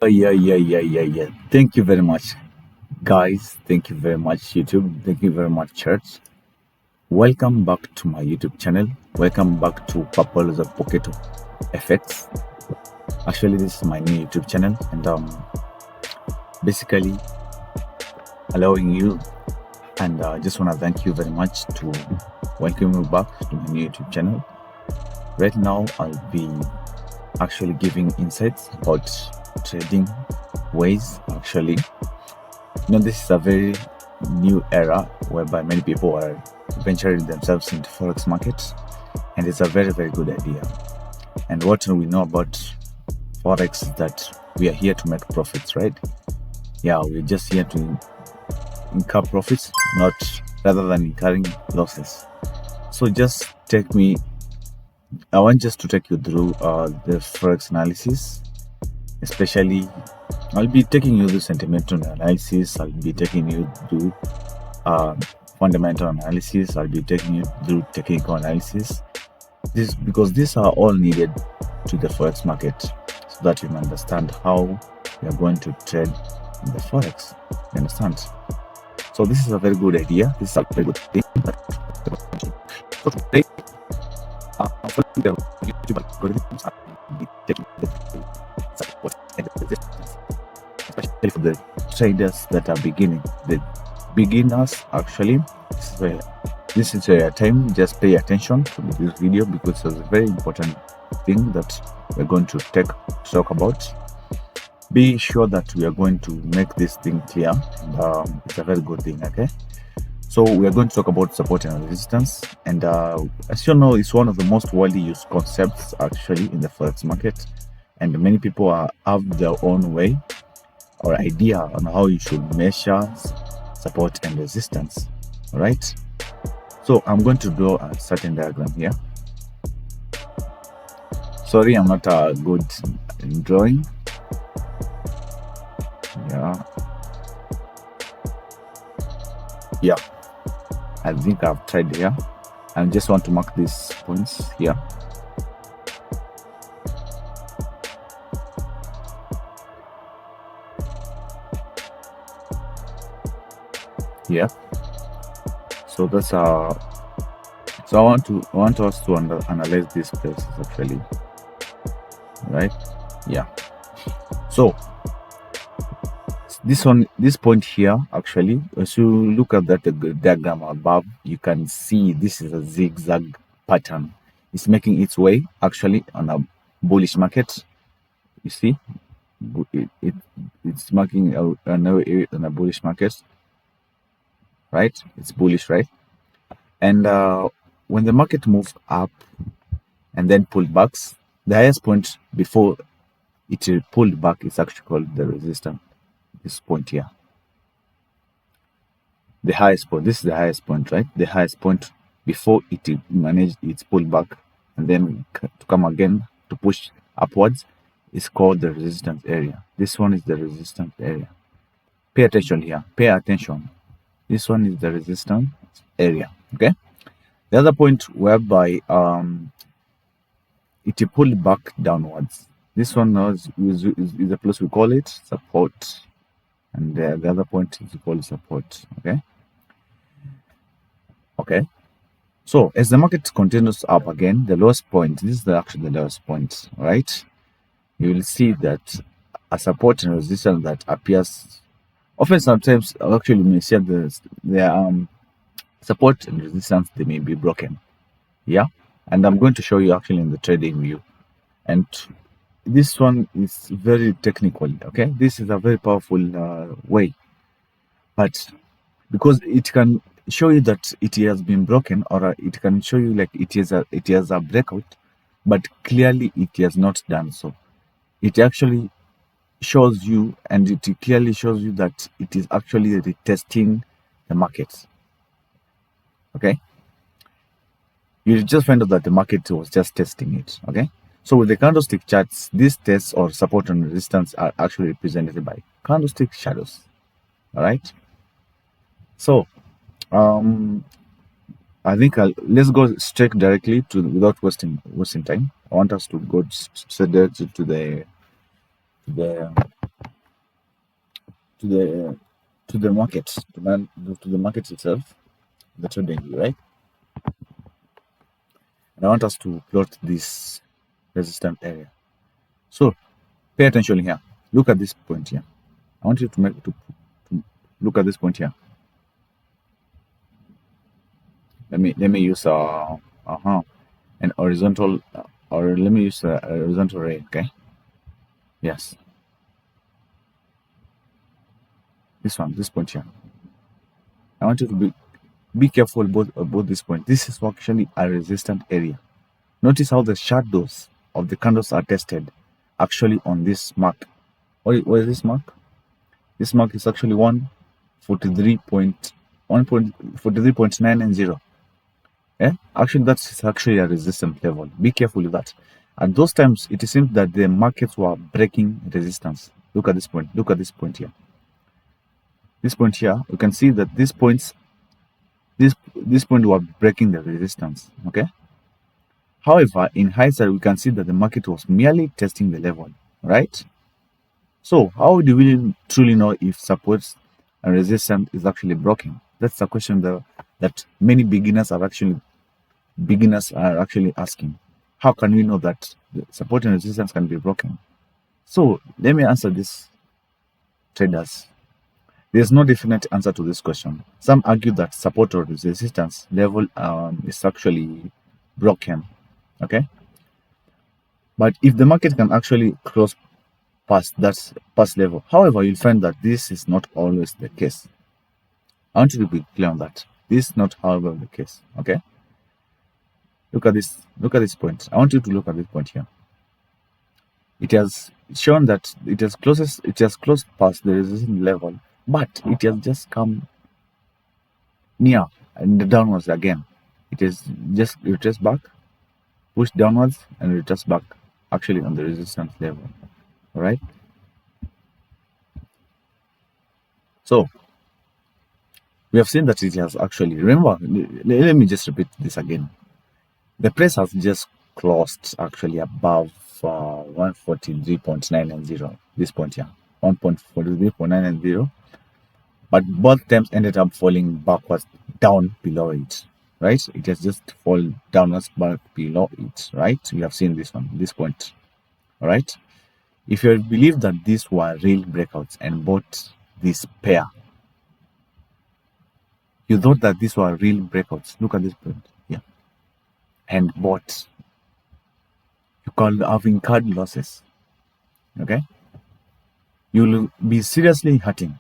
Yeah. Thank you very much, guys. Thank you very much, YouTube. Thank you very much, church. Welcome back to my YouTube channel. Welcome back to Purple Pocket Effects. Actually, this is my new YouTube channel, and basically allowing you. And I just want to thank you very much to welcome you back to my new YouTube channel. Right now, I'll be actually giving insights about trading ways. Actually, this is a very new era whereby many people are venturing themselves into forex markets, and it's a very, very good idea. And what we know about forex is that we are here to make profits, right? Yeah, we're just here to incur profits, not rather than incurring losses. So just I want just to take you through the forex analysis. Especially, I'll be taking you through sentimental analysis. I'll be taking you through fundamental analysis. I'll be taking you through technical analysis. This because these are all needed to the forex market, so that you can understand how you are going to trade in the forex. You understand? So this is a very good idea. This is a very good thing. So today, following the YouTube algorithms, I'll be taking the support and resistance, especially for the traders that are beginning. The beginners, actually, this is your time. Just pay attention to this video because it's a very important thing that we're going to talk about. Be sure that we are going to make this thing clear. And, it's a very good thing. Okay, so we are going to talk about support and resistance, and as you know, it's one of the most widely used concepts actually in the forex market, and many people have their own way or idea on how you should measure support and resistance. All right, so I'm going to draw a certain diagram here. Sorry, I'm not good in drawing. Yeah, I think I've tried here. I just want to mark these points here. Yeah, so that's so I want us to analyze these places actually, right? Yeah, so this point here, actually, as you look at that diagram above, you can see this is a zigzag pattern. It's making its way actually on a bullish market. You see, it's marking on a bullish market, right? It's bullish, right? And when the market moves up and then pulled back, the highest point before it pulled back is actually called the resistance. This point here, the highest point. This is the highest point, right? The highest point before it managed its pullback and then to come again to push upwards is called the resistance area. This one is the resistance area. Pay attention here. Pay attention. This one is the resistance area. Okay. The other point whereby it pulled back downwards. This one is the place we call it support. And the other point is called support. Okay. So as the market continues up again, the lowest point, this is actually the lowest point, right? You will see that a support and resistance that appears often. Sometimes actually we may see the support and resistance, they may be broken. Yeah, and I'm going to show you actually in the trading view, and this one is very technical. Okay, this is a very powerful way, but because it can show you that it has been broken, or it can show you like it has a breakout, but clearly it has not done so. It actually shows you, and it clearly shows you that it is actually retesting the market. Okay, you just find out that the market was just testing it. Okay, so with the candlestick charts, these tests or support and resistance are actually represented by candlestick shadows. All right, so I think let's go straight directly to, without wasting time. I want us to go straight to the to the market, to the market itself, the trading view, right? And I want us to plot this resistance area. So pay attention here. Look at this point here. I want you to look at this point here. Let me use an horizontal or let me use a horizontal ray. Okay. Yes. This point here. I want you to be careful about this point. This is actually a resistant area. Notice how the shadows of the candles are tested actually on this mark. What is this mark? This mark is actually 143.990. Yeah, actually that's actually a resistance level. Be careful with that. At those times, it seems that the markets were breaking resistance. Look at this point. Look at this point here. This point here, you can see that this point were breaking the resistance. Okay. However, in hindsight, we can see that the market was merely testing the level, right? So, how do we truly know if support and resistance is actually broken? That's a question that many beginners are actually asking. How can we know that the support and resistance can be broken? So, let me answer this, traders. There's no definite answer to this question. Some argue that support or resistance level is actually broken. Okay, but if the market can actually close past level, however, you'll find that this is not always the case. I want you to be clear on that. This is not always the case. Okay, look at this point. I want you to look at this point here. It has shown that it has closed past the resistance level, but it has just come near and downwards again. It is just retraced back, push downwards, and retrace back actually on the resistance level. All right. So we have seen that it has actually, remember, let me just repeat this again. The price has just closed actually above 143.990. This point here, 1.43.990, but both times ended up falling backwards down below it. Right, it has just fallen downwards back below it. Right, we have seen this point. All right, if you believe that these were real breakouts and bought this pair, you thought that these were real breakouts. Look at this point, yeah, and bought, you can have incurred losses. Okay, you will be seriously hurting.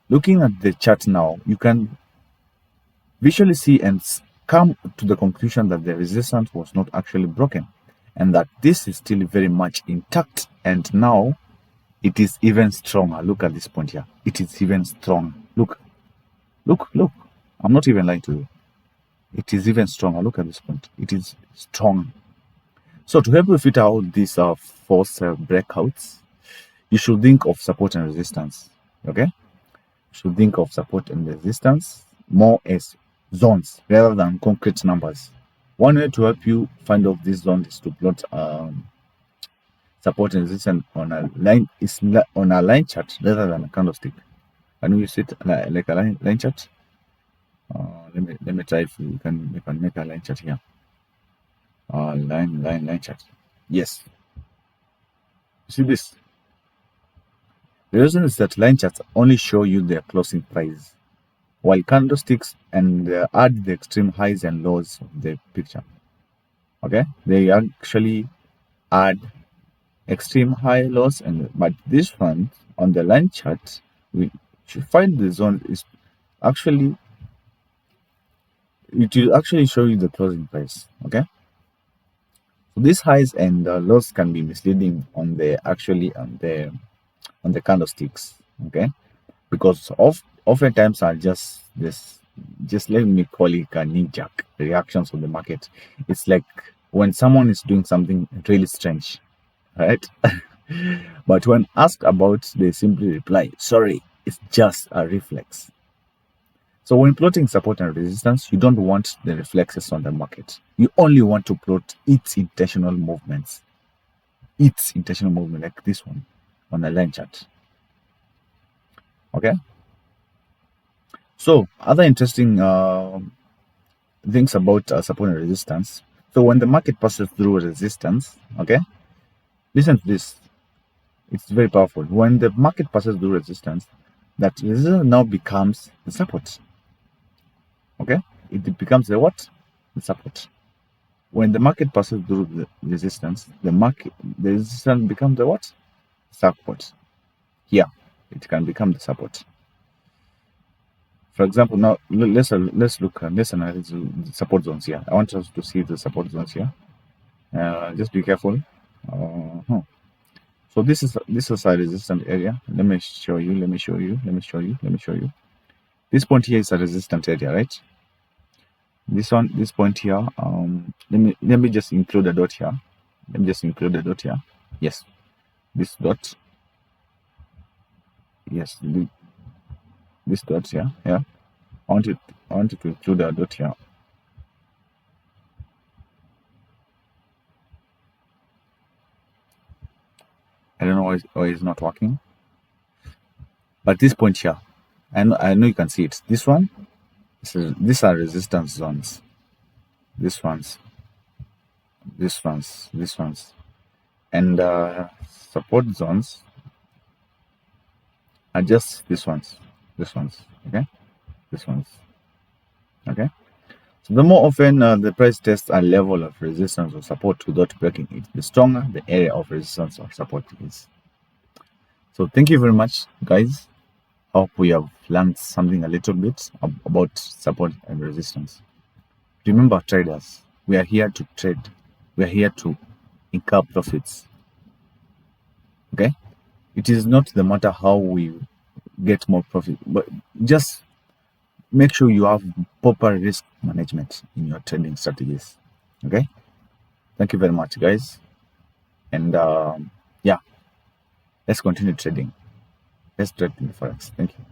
Looking at the chart now, you can visually see and come to the conclusion that the resistance was not actually broken and that this is still very much intact, and now it is even stronger. Look at this point here. It is even strong. Look. I'm not even lying to you. It is even stronger. Look at this point. It is strong. So to help you fit out these false breakouts, you should think of support and resistance. Okay? You should think of support and resistance more as zones rather than concrete numbers. One way to help you find out this zone is to plot support and resistance on a line chart rather than a candlestick. Can you use it like a line chart? Let me try if we can make a line chart here. Line chart. Yes. You see this? The reason is that line charts only show you their closing price, while candlesticks and add the extreme highs and lows of the picture. Okay, they actually add extreme high lows, but this one on the line chart, we should find the zone is actually, it will actually show you the closing price. Okay, so these highs and lows can be misleading on the candlesticks. Okay, because oftentimes are just let me call it a knee-jerk reactions on the market. It's like when someone is doing something really strange, right? But when asked about, they simply reply, sorry, it's just a reflex. So when plotting support and resistance, you don't want the reflexes on the market. You only want to plot its intentional movements. Its intentional movement, like this one on a line chart. Okay. So other interesting things about support and resistance. So when the market passes through resistance, okay, listen to this. It's very powerful. When the market passes through resistance, that resistance now becomes the support. Okay, it becomes the what? The support. When the market passes through the resistance, the resistance becomes the what? Support. Here, it can become the support. For example, now let's analyze the support zones here. I want us to see the support zones here. Just be careful. So this is a resistant area. Let me show you. This point here is a resistant area, right? This point here. Let me just include a dot here. Yes, this dot. Yes, this dot here. Yeah, I want it to include a dot here. I don't know why it's not working. But this point here, I know you can see it. This one, these are resistance zones. These ones, and support zones are just these ones. Okay, these ones. Okay. So the more often the price tests a level of resistance or support without breaking it, the stronger the area of resistance or support is. So thank you very much, guys. Hope we have learned something a little bit about support and resistance. Remember, traders, we are here to trade. We are here to incur profits. Okay? It is not the matter how we get more profit, but just make sure you have proper risk management in your trading strategies. Okay? Thank you very much, guys. And yeah, let's continue trading. Let's trade in Forex. Thank you.